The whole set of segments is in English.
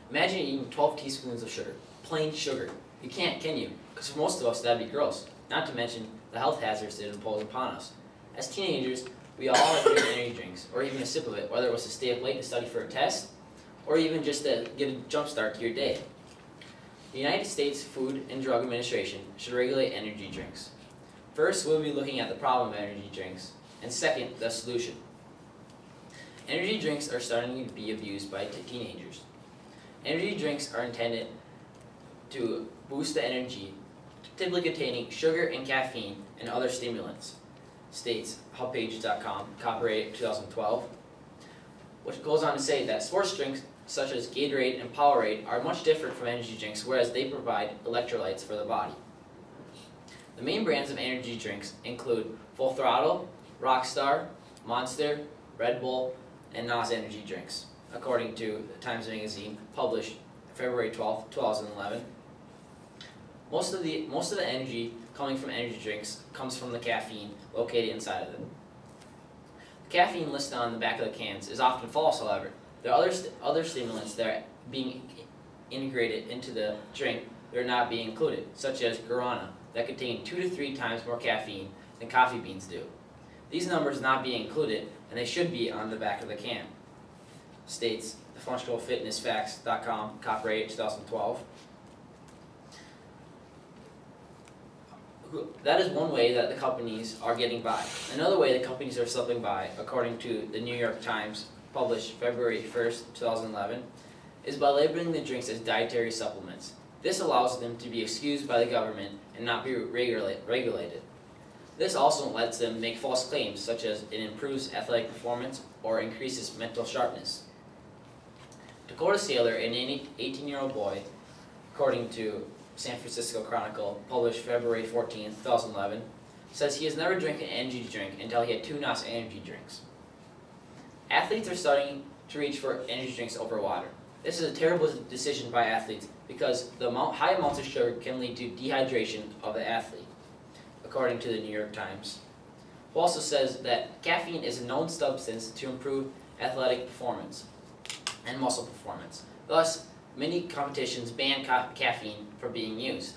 Imagine eating 12 teaspoons of sugar, plain sugar. You can't, can you? Because for most of us that'd be gross, not to mention the health hazards it imposes upon us. As teenagers, we all have drinking energy drinks, or even a sip of it, whether it was to stay up late to study for a test, or even just to get a jump start to your day. The United States Food and Drug Administration should regulate energy drinks. First, we'll be looking at the problem of energy drinks, and second, the solution. Energy drinks are starting to be abused by teenagers. Energy drinks are intended to boost the energy, typically containing sugar and caffeine and other stimulants, states hubpages.com, copyright 2012, which goes on to say that sports drinks such as Gatorade and Powerade are much different from energy drinks, whereas they provide electrolytes for the body. The main brands of energy drinks include Full Throttle, Rockstar, Monster, Red Bull, and NOS energy drinks, according to Times Magazine, published February 12, 2011. Most of the energy coming from energy drinks comes from the caffeine located inside of them. The caffeine listed on the back of the cans is often false, however. There are other stimulants that are being integrated into the drink that are not being included, such as guarana, that contain 2 to 3 times more caffeine than coffee beans do. These numbers are not being included, and they should be on the back of the can, states functionalfitnessfacts.com, copyright 2012. That is one way that the companies are getting by. Another way the companies are slipping by, according to the New York Times, published February 1st, 2011, is by labeling the drinks as dietary supplements. This allows them to be excused by the government and not be regulated. This also lets them make false claims, such as it improves athletic performance or increases mental sharpness. Dakota Sailor, an 18-year-old boy, according to San Francisco Chronicle, published February 14, 2011, says he has never drank an energy drink until he had 2 NOS energy drinks. Athletes are starting to reach for energy drinks over water. This is a terrible decision by athletes because the high amounts of sugar can lead to dehydration of the athlete, according to the New York Times, who also says that caffeine is a known substance to improve athletic performance and muscle performance. Thus, many competitions ban caffeine from being used.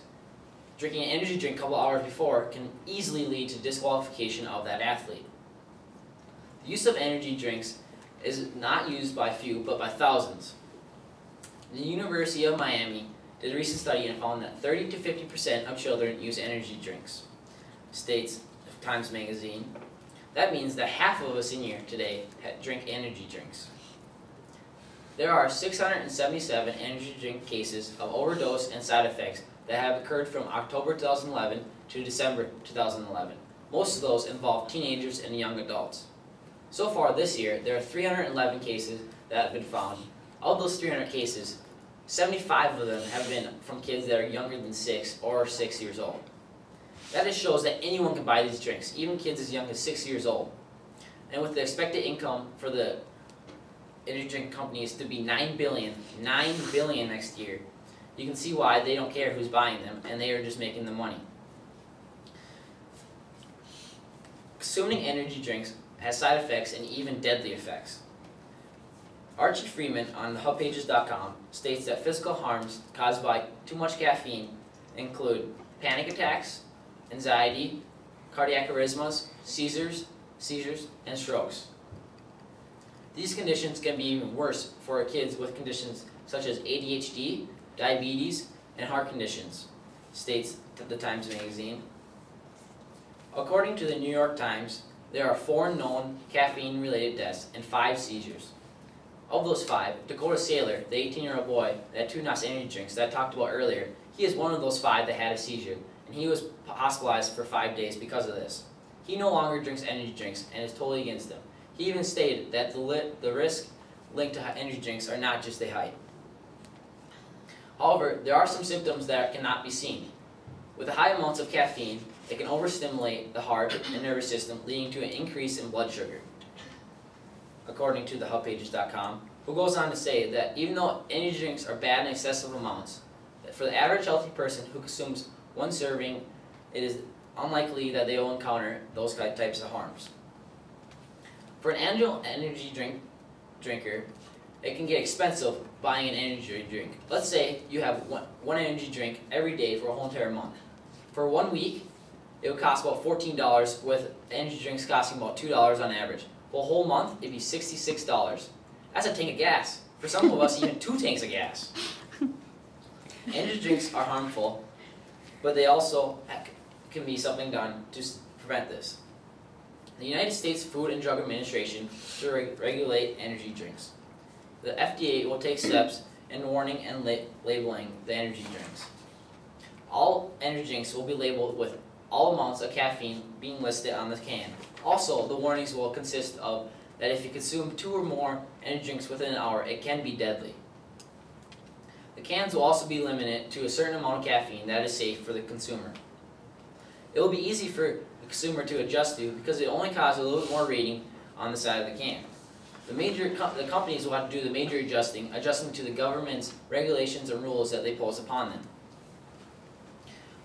Drinking an energy drink a couple hours before can easily lead to disqualification of that athlete. The use of energy drinks is not used by few, but by thousands. The University of Miami did a recent study and found that 30 to 50% of children use energy drinks, states Times Magazine. That means that half of us in here today drink energy drinks. There are 677 energy drink cases of overdose and side effects that have occurred from October 2011 to December 2011. Most of those involve teenagers and young adults. So far this year, there are 311 cases that have been found. Of those 300 cases, 75 of them have been from kids that are younger than 6 or 6 years old. That just shows that anyone can buy these drinks, even kids as young as 6 years old. And with the expected income for the energy drink companies to be $9 billion next year, you can see why they don't care who's buying them, and they are just making the money. Consuming energy drinks has side effects and even deadly effects. Archie Freeman on hubpages.com states that physical harms caused by too much caffeine include panic attacks, anxiety, cardiac arrhythmias, seizures, and strokes. These conditions can be even worse for kids with conditions such as ADHD, diabetes, and heart conditions, states the Times Magazine. According to the New York Times, there are 4 known caffeine-related deaths and 5 seizures. Of those 5, Dakota Sailor, the 18-year-old boy that had 2 NOS energy drinks that I talked about earlier, he is one of those 5 that had a seizure, and he was hospitalized for 5 days because of this. He no longer drinks energy drinks and is totally against them. He even stated that the risk linked to energy drinks are not just the height. However, there are some symptoms that cannot be seen. With the high amounts of caffeine, it can overstimulate the heart and nervous system, leading to an increase in blood sugar, according to the hubpages.com, who goes on to say that even though energy drinks are bad in excessive amounts, for the average healthy person who consumes 1 serving, it is unlikely that they will encounter those types of harms. For an annual energy drinker, it can get expensive buying an energy drink. Let's say you have one energy drink every day for a whole entire month. For 1 week, it would cost about $14, with energy drinks costing about $2 on average. For a whole month, it'd be $66. That's a tank of gas. For some of us, even 2 tanks of gas. Energy drinks are harmful, but they also can be something done to prevent this. The United States Food and Drug Administration should regulate energy drinks. The FDA will take steps in warning and labeling the energy drinks. All energy drinks will be labeled with all amounts of caffeine being listed on the can. Also, the warnings will consist of that if you consume 2 or more energy drinks within an hour, it can be deadly. The cans will also be limited to a certain amount of caffeine that is safe for the consumer. It will be easy for the consumer to adjust to because it only costs a little bit more rating on the side of the can. The companies will have to do the major adjusting to the government's regulations and rules that they pose upon them.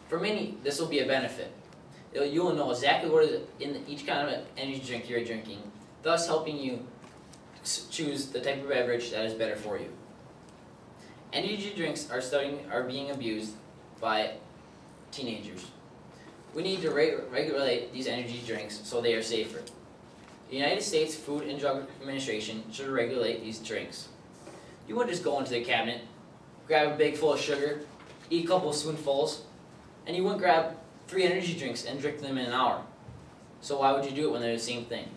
For many, this will be a benefit. You will know exactly what is in each kind of energy drink you're drinking, thus helping you choose the type of beverage that is better for you. Energy drinks are being abused by teenagers. We need to regulate these energy drinks so they are safer. The United States Food and Drug Administration should regulate these drinks. You wouldn't just go into the cabinet, grab a bag full of sugar, eat a couple of spoonfuls, and you wouldn't grab 3 energy drinks and drink them in an hour. So why would you do it when they're the same thing?